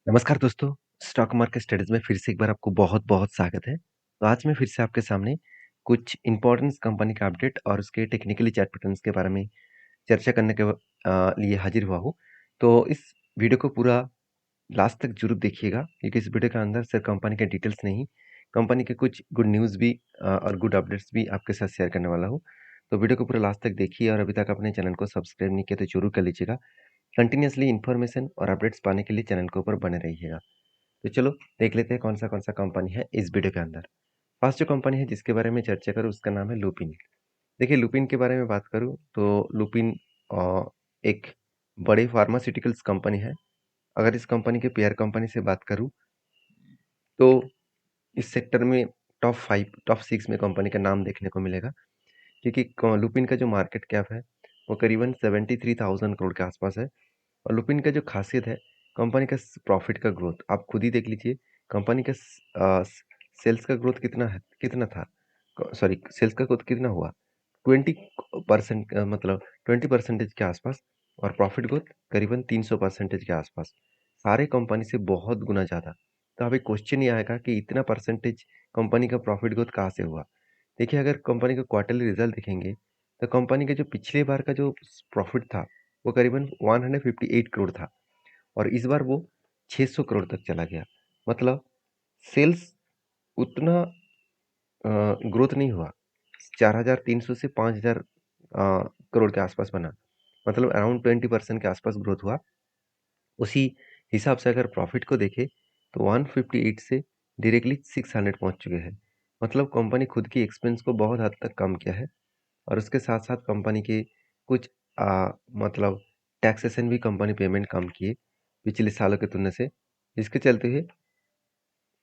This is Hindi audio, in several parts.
नमस्कार दोस्तों, स्टॉक मार्केट स्टडीज़ में फिर से एक बार आपको बहुत-बहुत स्वागत है। तो आज मैं फिर से आपके सामने कुछ इम्पोर्टेंस कंपनी का अपडेट और उसके टेक्निकली चार्ट पैटर्न्स के बारे में चर्चा करने के लिए हाजिर हुआ हूँ। तो इस वीडियो को पूरा लास्ट तक ज़रूर देखिएगा क्योंकि इस वीडियो के अंदर सिर्फ कंपनी के डिटेल्स नहीं, कंपनी के कुछ गुड न्यूज़ भी और गुड अपडेट्स भी आपके साथ शेयर करने वाला हूँ। तो वीडियो को पूरा लास्ट तक देखिए और अभी तक अपने चैनल को सब्सक्राइब नहीं किया तो ज़रूर कर लीजिएगा। कंटिन्यूअसली इन्फॉर्मेशन और अपडेट्स पाने के लिए चैनल के ऊपर बने रहिएगा। तो चलो देख लेते हैं कौन सा कंपनी है इस वीडियो के अंदर। फर्स्ट जो कंपनी है जिसके बारे में चर्चा करूँ उसका नाम है लुपिन। देखिए लुपिन के बारे में बात करूँ तो लुपिन एक बड़ी फार्मास्यूटिकल्स कंपनी है। अगर इस कंपनी के पेयर कंपनी से बात करूँ तो इस सेक्टर में टॉप 5 टॉप 6 में कंपनी का नाम देखने को मिलेगा क्योंकि लुपिन का जो मार्केट कैप है वो करीबन 73,000 करोड़ के आसपास है। और लुपिन का जो खासियत है कंपनी का प्रॉफिट का ग्रोथ आप खुद ही देख लीजिए। कंपनी का सेल्स का ग्रोथ कितना था, सॉरी सेल्स का ग्रोथ कितना हुआ 20% मतलब 20% के आसपास। और प्रॉफिट ग्रोथ करीबन 300% के आसपास, सारे कंपनी से बहुत गुना ज़्यादा। तो अभी क्वेश्चन ये आएगा कि इतना परसेंटेज कंपनी का प्रॉफिट ग्रोथ कहाँ से हुआ। देखिए अगर कंपनी का क्वार्टरली रिजल्ट देखेंगे तो कंपनी का जो पिछले बार का जो प्रॉफिट था वो करीबन 158 करोड़ था और इस बार वो 600 करोड़ तक चला गया। मतलब सेल्स उतना ग्रोथ नहीं हुआ, 4,300 से 5,000 करोड़ के आसपास बना। मतलब अराउंड 20% के आसपास ग्रोथ हुआ। उसी हिसाब से अगर प्रॉफिट को देखें तो 158 से डायरेक्टली 600 पहुंच चुके हैं। मतलब कंपनी खुद की एक्सपेंस को बहुत हद तक कम किया है और उसके साथ साथ कंपनी के कुछ मतलब टैक्सेशन भी कंपनी पेमेंट कम किए पिछले सालों की तुलना से। इसके चलते हुए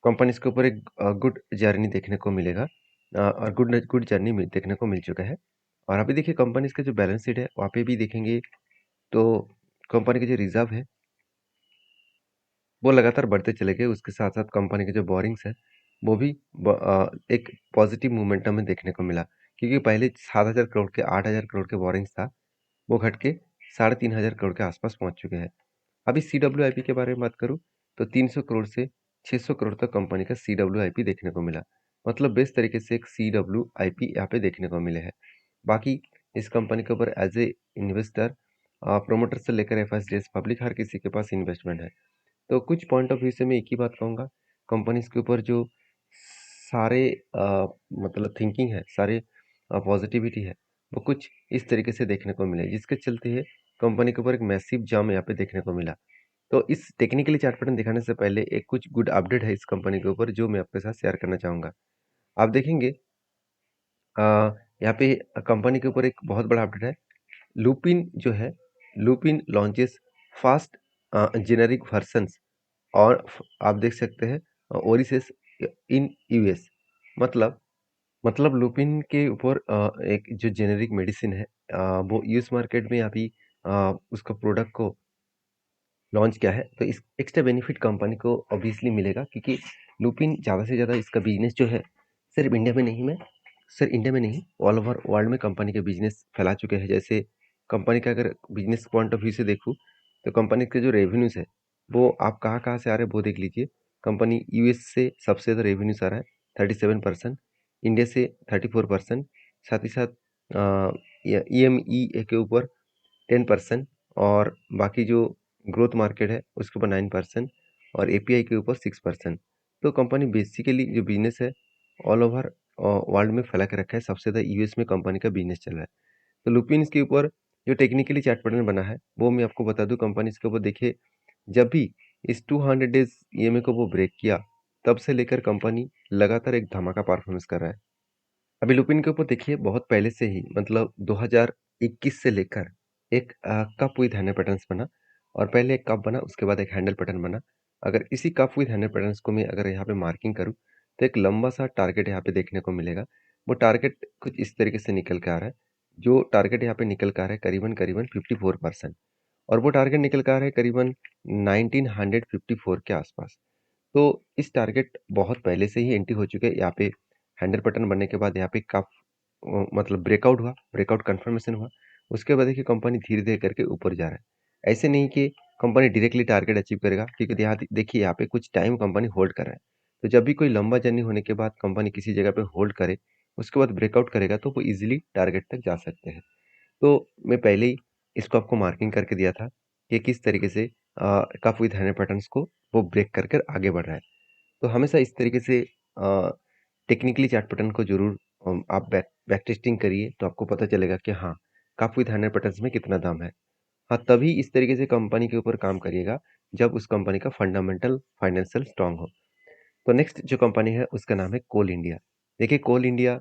कंपनीज के ऊपर एक गुड जर्नी देखने को मिलेगा और गुड गुड जर्नी देखने को मिल चुका है। और अभी देखिए कंपनीज का जो बैलेंस शीट है वहाँ पे भी देखेंगे तो कंपनी के जो रिजर्व है वो लगातार बढ़ते चले गए। उसके साथ साथ कंपनी के जो बोरिंग्स है वो भी एक पॉजिटिव मोमेंटम में देखने को मिला क्योंकि पहले 7,000 करोड़ के 8,000 करोड़ के बोरिंग्स था, वो घट के 3,500 करोड़ के आसपास पहुंच चुके हैं। अभी CWIP के बारे में बात करूं तो 300 करोड़ से 600 करोड़ तक कंपनी का CWIP देखने को मिला। मतलब बेस्ट तरीके से एक CWIP यहाँ पे देखने को मिले हैं। बाकी इस कंपनी के ऊपर एज ए इन्वेस्टर, प्रोमोटर से लेकर एफआईएस पब्लिक हर किसी के पास इन्वेस्टमेंट है। तो कुछ पॉइंट ऑफ व्यू से मैं एक ही बात कहूँगा, कंपनीज के ऊपर जो सारे मतलब थिंकिंग है, सारे पॉजिटिविटी है, वो कुछ इस तरीके से देखने को मिले जिसके चलते है कंपनी के ऊपर एक मैसिव जंप यहाँ पे देखने को मिला। तो इस टेक्निकली चार्ट पैटर्न दिखाने से पहले एक कुछ गुड अपडेट है इस कंपनी के ऊपर जो मैं आपके साथ शेयर करना चाहूँगा। आप देखेंगे अ, यहाँ पे कंपनी के ऊपर एक बहुत बड़ा अपडेट है। लुपिन जो है, Lupin launches fast generic versions और आप देख सकते हैं ओरिसेस इन यूएस। मतलब लुपिन के ऊपर एक जो जेनेरिक मेडिसिन है वो यूएस मार्केट में अभी उसका प्रोडक्ट को लॉन्च किया है। तो इस एक्स्ट्रा बेनिफिट कंपनी को ऑब्वियसली मिलेगा क्योंकि लुपिन ज़्यादा से ज़्यादा इसका बिजनेस जो है सिर्फ इंडिया में नहीं ऑल ओवर वर्ल्ड में कंपनी के बिजनेस फैला चुके हैं। जैसे कंपनी का अगर बिजनेस पॉइंट ऑफ व्यू से देखूँ तो कंपनी के जो रेवेन्यूज है वो आप कहाँ कहाँ से आ रहे हैं वो देख लीजिए। कंपनी यूएस से सबसे ज़्यादा रेवेन्यूज आ रहा है 37%, इंडिया से 34%, साथ ही साथ EMEA के ऊपर 10% और बाकी जो ग्रोथ मार्केट है उसके ऊपर 9% और एपीआई के ऊपर 6%। तो कंपनी बेसिकली जो बिजनेस है ऑल ओवर वर्ल्ड में फैला के रखा है। सबसे ज़्यादा यूएस में कंपनी का बिजनेस चल रहा है। तो लुपिन इसके ऊपर जो टेक्निकली चार्ट पैटर्न बना है वो मैं आपको बता दूं। कंपनी इसके ऊपर देखिए, जब भी इस 200 डेज ईएमए को वो ब्रेक किया तब से लेकर कंपनी लगातार एक धमाका परफॉर्मेंस कर रहा है। अभी लुपिन के ऊपर देखिए बहुत पहले से ही मतलब 2021 से लेकर एक कप विद हैंडल पैटर्न्स बना और पहले एक कप बना उसके बाद एक हैंडल पैटर्न बना। अगर इसी कप विद हैंडल पैटर्न्स को मैं अगर यहाँ पे मार्किंग करूँ तो एक लंबा सा टारगेट यहाँ पे देखने को मिलेगा। वो टारगेट कुछ इस तरीके से निकल के आ रहा है। जो टारगेट यहाँ पे निकल के आ रहा है करीबन करीबन 54% और वो टारगेट निकल के आ रहा है करीबन 1954 के आसपास। तो इस टारगेट बहुत पहले से ही एंट्री हो चुके हैं यहाँ पे। हैंडल पैटर्न बनने के बाद यहाँ पे मतलब ब्रेकआउट हुआ, ब्रेकआउट कंफर्मेशन हुआ। उसके बाद देखिए कंपनी धीरे धीरे करके ऊपर जा रहा है। ऐसे नहीं कि कंपनी डायरेक्टली टारगेट अचीव करेगा, क्योंकि यहाँ देखिए यहाँ पे कुछ टाइम कंपनी होल्ड कर रहा है। तो जब भी कोई लंबा जर्नी होने के बाद कंपनी किसी जगह पे होल्ड करे, उसके बाद ब्रेकआउट करेगा तो वो इजीली टारगेट तक जा सकते हैं। तो मैं पहले ही इसको आपको मार्किंग करके दिया था कि किस तरीके से कप विद हैंड पैटर्न्स को वो ब्रेक कर कर आगे बढ़ रहा है। तो हमेशा इस तरीके से टेक्निकली चार्ट पैटर्न को जरूर आप बैक टेस्टिंग करिए, तो आपको पता चलेगा कि हाँ, कप विद हैंड पैटर्न्स में कितना दाम है। हाँ, तभी इस तरीके से कंपनी के ऊपर काम करिएगा जब उस कंपनी का फंडामेंटल फाइनेंशियल स्ट्रांग हो। तो नेक्स्ट जो कंपनी है उसका नाम है कोल इंडिया। देखिए कोल इंडिया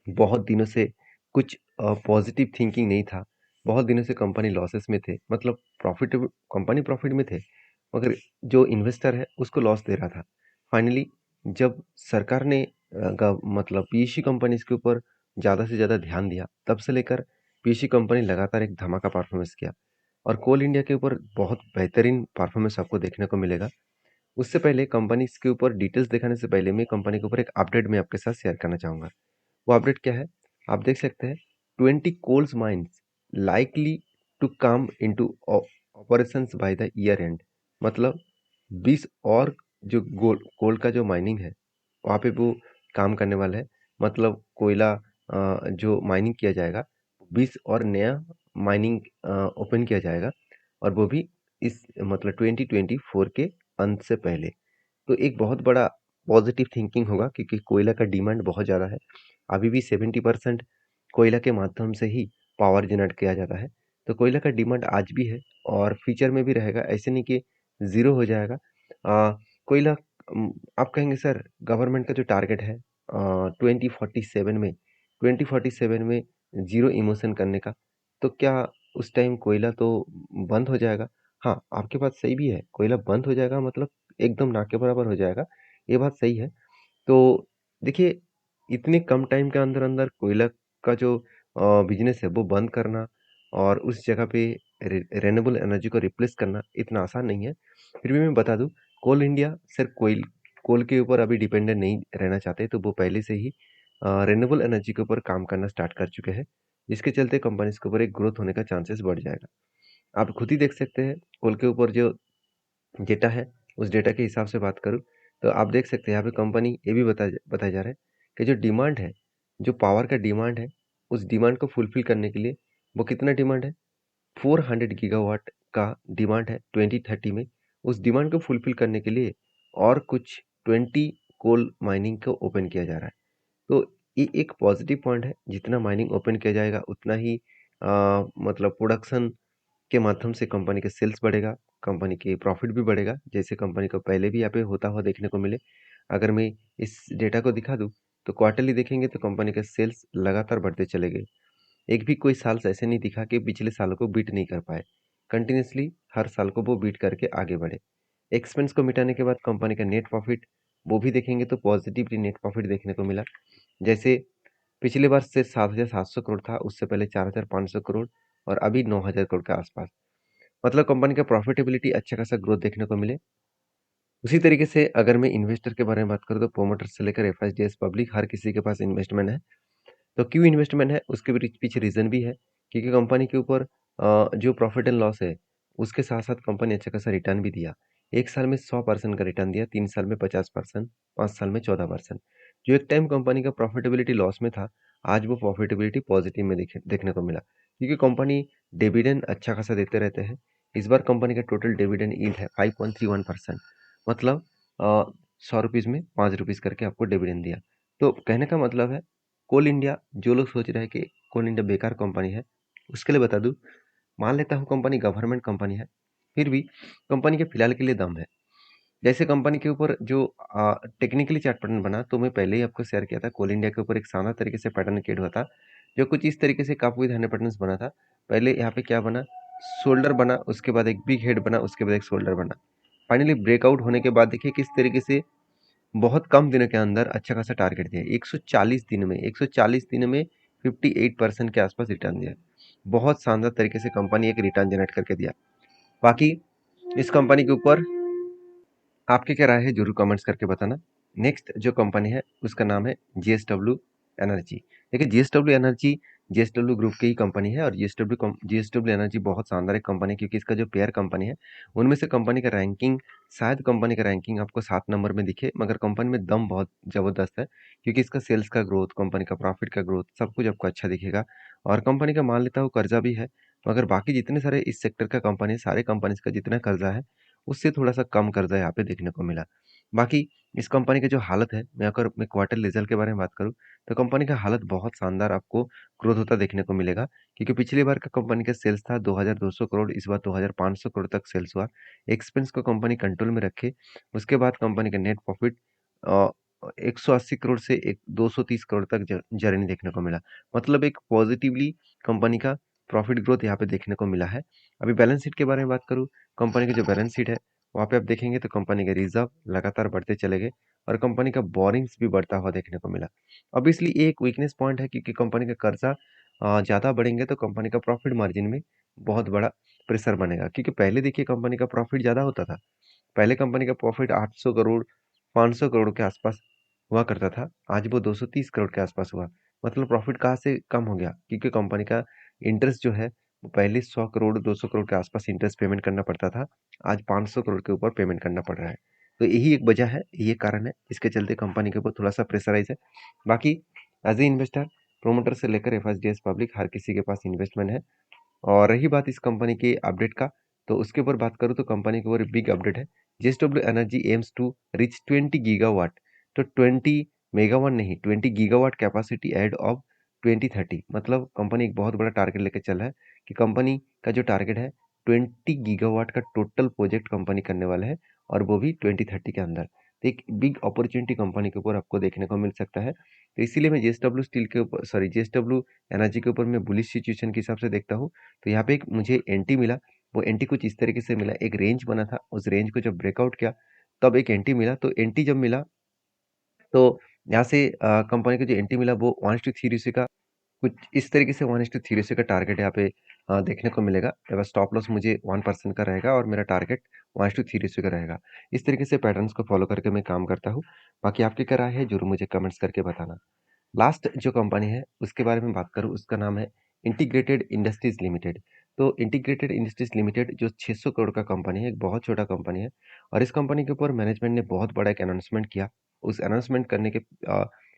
बहुत दिनों से कुछ पॉजिटिव थिंकिंग नहीं था। बहुत दिनों से कंपनी लॉसेस में थे, मतलब कंपनी प्रॉफिट में थे, मगर जो इन्वेस्टर है उसको लॉस दे रहा था। फाइनली जब सरकार ने मतलब पीएसयू कंपनीज के ऊपर ज़्यादा से ज़्यादा ध्यान दिया, तब से लेकर पीएसयू कंपनी लगातार एक धमाका परफॉर्मेंस किया और कोल इंडिया के ऊपर बहुत बेहतरीन परफॉर्मेंस आपको देखने को मिलेगा। उससे पहले कंपनीज के ऊपर डिटेल्स दिखाने से पहले मैं कंपनी के ऊपर एक अपडेट मैं आपके साथ शेयर करना चाहूँगा। वो अपडेट क्या है? आप देख सकते हैं 20 coals mines likely to come into operations by the year end. मतलब 20 और जो कोल का जो माइनिंग है वहाँ पे वो काम करने वाला है। मतलब कोयला जो माइनिंग किया जाएगा, 20 और नया माइनिंग ओपन किया जाएगा और वो भी इस मतलब 2024 के अंत से पहले। तो एक बहुत बड़ा पॉजिटिव थिंकिंग होगा, क्योंकि कोयला का डिमांड बहुत ज़्यादा है। अभी भी 70% कोयला के माध्यम से ही पावर जनरेट किया जाता है। तो कोयला का डिमांड आज भी है और फ्यूचर में भी रहेगा, ऐसे नहीं कि ज़ीरो हो जाएगा। कोयला आप कहेंगे सर गवर्नमेंट का जो टारगेट है 2047 में ज़ीरो इमोशन करने का, तो क्या उस टाइम कोयला तो बंद हो जाएगा? हाँ, आपकी बात सही भी है, कोयला बंद हो जाएगा मतलब एकदम ना के बराबर हो जाएगा, ये बात सही है। तो देखिए, इतने कम टाइम के अंदर-अंदर कोयला का जो बिज़नेस है वो बंद करना और उस जगह पे रिन्यूएबल एनर्जी को रिप्लेस करना इतना आसान नहीं है। फिर भी मैं बता दूँ, कोल इंडिया सिर्फ़ कोल के ऊपर अभी डिपेंडेंट नहीं रहना चाहते, तो वो पहले से ही रिन्यूएबल एनर्जी के ऊपर काम करना स्टार्ट कर चुके हैं, जिसके चलते कंपनीज़ के ऊपर एक ग्रोथ होने का चांसेस बढ़ जाएगा। आप खुद ही देख सकते हैं, कोल के ऊपर जो डेटा है, उस डेटा के हिसाब से बात करूँ, तो आप देख सकते हैं यहाँ पे कंपनी ये भी बताया जा रहा है कि जो डिमांड है, जो पावर का डिमांड है, उस डिमांड को फुलफ़िल करने के लिए वो कितना डिमांड है? 400 गीगावाट का डिमांड है 2030 में। उस डिमांड को फुलफ़िल करने के लिए और कुछ 20 कोल माइनिंग को ओपन किया जा रहा है। तो ये एक पॉज़िटिव पॉइंट है, जितना माइनिंग ओपन किया जाएगा उतना ही मतलब प्रोडक्शन के माध्यम से कंपनी के सेल्स बढ़ेगा, कंपनी की प्रॉफिट भी बढ़ेगा, जैसे कंपनी को पहले भी यहाँ पे होता हुआ देखने को मिले। अगर मैं इस डेटा को दिखा दूँ, तो क्वार्टरली देखेंगे तो कंपनी के सेल्स लगातार बढ़ते चले गए। एक भी कोई साल ऐसे नहीं दिखा कि पिछले सालों को बीट नहीं कर पाए। कंटिन्यूअसली हर साल को वो बीट करके आगे बढ़े। एक्सपेंस को मिटाने के बाद कंपनी का नेट प्रॉफिट, वो भी देखेंगे तो पॉजिटिवली नेट प्रॉफिट देखने को मिला। जैसे पिछले वर्ष से 7,700 करोड़ था, उससे पहले 4,500 करोड़ और अभी 9,000 करोड़ के आसपास। मतलब कंपनी का प्रॉफिटेबिलिटी अच्छा खासा ग्रोथ देखने को मिले। उसी तरीके से अगर मैं इन्वेस्टर के बारे में बात करूँ, तो प्रोमोटर्स से लेकर एफआईडीएस पब्लिक हर किसी के पास इन्वेस्टमेंट है। तो क्यों इन्वेस्टमेंट है उसके पीछे रीज़न भी है, क्योंकि कंपनी के ऊपर जो प्रॉफिट एंड लॉस है उसके साथ साथ कंपनी अच्छा खासा रिटर्न भी दिया। 1 साल में 100% का रिटर्न दिया, 3 साल में 50%, 5 साल में 14%। जो एक टाइम कंपनी का प्रॉफिटेबिलिटी लॉस में था, आज वो प्रॉफिटेबिलिटी पॉजिटिव में देखने को मिला, क्योंकि कंपनी डिविडेंड अच्छा खासा देते रहते हैं। इस बार कंपनी का टोटल डिविडेंड यील्ड है 5.31%। मतलब 100 रुपीज़ में 5 रुपीज़ करके आपको डिविडेंड दिया। तो कहने का मतलब है, कोल इंडिया, जो लोग सोच रहे हैं कि कोल इंडिया बेकार कंपनी है, उसके लिए बता दूं, मान लेता हूँ कंपनी गवर्नमेंट कंपनी है, फिर भी कंपनी के फिलहाल के लिए दम है। जैसे कंपनी के ऊपर जो टेक्निकली चार्ट पैटर्न बना, तो मैं पहले ही आपको शेयर किया था, कोल इंडिया के ऊपर एक शानदार तरीके से पैटर्न क्रिएट हुआ था, जो कुछ इस तरीके से काफी विद हंड्रेड पैटर्न बना था। पहले यहाँ पे क्या बना, शोल्डर बना, उसके बाद एक बिग हेड बना, उसके बाद एक शोल्डर बना। फाइनली ब्रेकआउट होने के बाद देखिए किस तरीके से बहुत कम दिनों के अंदर अच्छा खासा टारगेट दिया। 140 दिन में 58% के आसपास रिटर्न दिया। बहुत शानदार तरीके से कंपनी एक रिटर्न जनरेट करके दिया। बाकी इस कंपनी के ऊपर आपकी क्या राय है, जरूर कमेंट्स करके बताना। नेक्स्ट जो कंपनी है उसका नाम है जीएसडब्ल्यू एनर्जी। देखिए जीएसडब्ल्यू एनर्जी जेएसडब्ल्यू ग्रुप की ही कंपनी है और जेएसडब्ल्यू एनर्जी बहुत शानदार एक कंपनी है क्योंकि इसका जो पेयर कंपनी है, उनमें से कंपनी का रैंकिंग शायद कंपनी का रैंकिंग आपको 7 नंबर में दिखे, मगर कंपनी में दम बहुत ज़बरदस्त है क्योंकि इसका सेल्स का ग्रोथ, कंपनी का प्रॉफिट का ग्रोथ सब कुछ आपको अच्छा दिखेगा और कंपनी का मान लेता हूँ कर्जा भी है, मगर बाकी जितने सारे इस सेक्टर का कंपनी है, सारे कंपनीज़ का जितना कर्जा है, उससे थोड़ा-सा कम कर्जा यहाँ पे देखने को मिला। बाकी इस कंपनी की जो हालत है, मैं क्वार्टर रिजल्ट के बारे में बात करूँ, तो कंपनी का हालत बहुत शानदार आपको ग्रोथ होता देखने को मिलेगा क्योंकि पिछली बार का कंपनी का सेल्स था 2200 करोड़, इस बार 2500 करोड़ तक सेल्स हुआ। एक्सपेंस को कंपनी कंट्रोल में रखे, उसके बाद कंपनी का नेट प्रॉफिट 180 करोड़ से एक 230 करोड़ तक जर्नी देखने को मिला। मतलब एक पॉजिटिवली कंपनी का प्रॉफिट ग्रोथ यहाँ पे देखने को मिला है। अभी बैलेंस शीट के बारे में बात करूँ, कंपनी की जो बैलेंस शीट है, वहाँ पे आप देखेंगे तो कंपनी के रिजर्व लगातार बढ़ते चले गए और कंपनी का बोरिंग्स भी बढ़ता हुआ देखने को मिला। ऑब्वियसली ये एक वीकनेस पॉइंट है क्योंकि कंपनी का कर्जा ज़्यादा बढ़ेंगे तो कंपनी का प्रॉफिट मार्जिन में बहुत बड़ा प्रेशर बनेगा क्योंकि पहले देखिए कंपनी का प्रॉफिट ज़्यादा होता था। पहले कंपनी का प्रॉफिट 800 करोड़, 500 करोड़ के आसपास हुआ करता था। आज वो 230 करोड़ के आसपास हुआ। मतलब प्रॉफिट कहाँ से कम हो गया? क्योंकि कंपनी का इंटरेस्ट जो है, वो पहले 100 करोड़, 200 करोड़ के आसपास इंटरेस्ट पेमेंट करना पड़ता था। आज 500 करोड़ के ऊपर पेमेंट करना पड़ रहा है। तो यही एक वजह है, ये कारण है, इसके चलते कंपनी के ऊपर थोड़ा-सा प्रेशराइज़ है। बाकी एज़ ए इन्वेस्टर, प्रोमोटर से लेकर एफएसडीएस पब्लिक हर किसी के पास इन्वेस्टमेंट है। और रही बात इस कंपनी के अपडेट का, तो उसके ऊपर बात करूँ तो कंपनी के ऊपर एक बिग अपडेट है। JSW Energy aims to reach 20 gigawatt, तो 20 मेगावाट नहीं, 20 गीगावाट कैपेसिटी एड ऑफ 2030। मतलब कंपनी एक बहुत बड़ा टारगेट लेके चल रहा है कि कंपनी का जो टारगेट है 20 गीगावाट का टोटल प्रोजेक्ट कंपनी करने वाला है और वो भी 2030 के अंदर। तो एक बिग अपॉर्चुनिटी कंपनी के ऊपर आपको देखने को मिल सकता है। तो इसीलिए मैं जेएसडब्ल्यू स्टील के ऊपर सॉरी जेएसडब्ल्यू एनर्जी के ऊपर मैं बुलिश सिचुएशन के हिसाब से देखता हूँ। तो यहाँ पे एक मुझे एंटी मिला, वो एंटी कुछ इस तरीके से मिला, एक रेंज बना था, उस रेंज को जब ब्रेकआउट किया, तब एक एंटी मिला, तो एंटी जब मिला, तो यहाँ से कंपनी को जो एंटी मिला वो 1:3 रेशियो का कुछ इस तरीके से 1:3 रेशियो का टारगेट यहाँ पे देखने को मिलेगा। अगर स्टॉप लॉस मुझे 1% का रहेगा और मेरा टारगेट 1:3 रेशियो का रहेगा। इस तरीके से पैटर्न्स को फॉलो करके मैं काम करता हूँ। बाकी आपकी क्या राय है, ज़रूर मुझे कमेंट्स करके बताना। लास्ट जो कंपनी है उसके बारे में बात करूँ, उसका नाम है इंटीग्रेटेड इंडस्ट्रीज लिमिटेड। तो इंटीग्रेटेड इंडस्ट्रीज लिमिटेड जो 600 करोड़ का कंपनी है, एक बहुत छोटा कंपनी है और इस कंपनी के ऊपर मैनेजमेंट ने बहुत बड़ा एक अनाउंसमेंट किया। उस अनाउंसमेंट करने के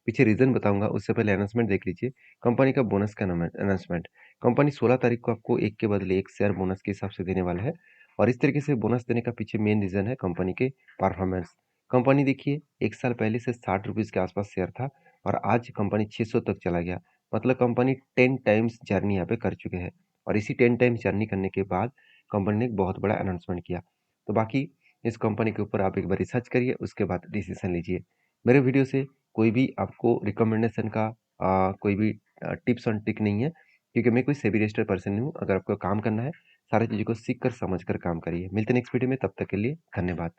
पीछे रीजन बताऊंगा, उससे पहले अनाउंसमेंट देख लीजिए। कंपनी का बोनस का अनाउंसमेंट, कंपनी 16 तारीख को आपको एक के बदले एक शेयर बोनस के हिसाब से देने वाला है और इस तरीके से बोनस देने का पीछे मेन रीजन है कंपनी के परफॉर्मेंस। कंपनी देखिए, एक साल पहले से 60 रुपीज़ के आसपास शेयर था और आज कंपनी 600 तक चला गया। मतलब कंपनी 10 टाइम्स जर्नी यहाँ पे कर चुके हैं और इसी 10 टाइम्स जर्नी करने के बाद कंपनी ने एक बहुत बड़ा अनाउंसमेंट किया। तो बाकी इस कंपनी के ऊपर आप एक बार रिसर्च करिए, उसके बाद डिसीजन लीजिए। मेरे वीडियो से कोई भी आपको रिकमेंडेशन का कोई भी टिप्स ऑन ट्रिक नहीं है क्योंकि मैं कोई सेबी रजिस्टर्ड पर्सन नहीं हूँ। अगर आपको काम करना है, सारी चीज़ों को सीख कर समझ कर काम करिए। मिलते हैं नेक्स्ट वीडियो में, तब तक के लिए धन्यवाद।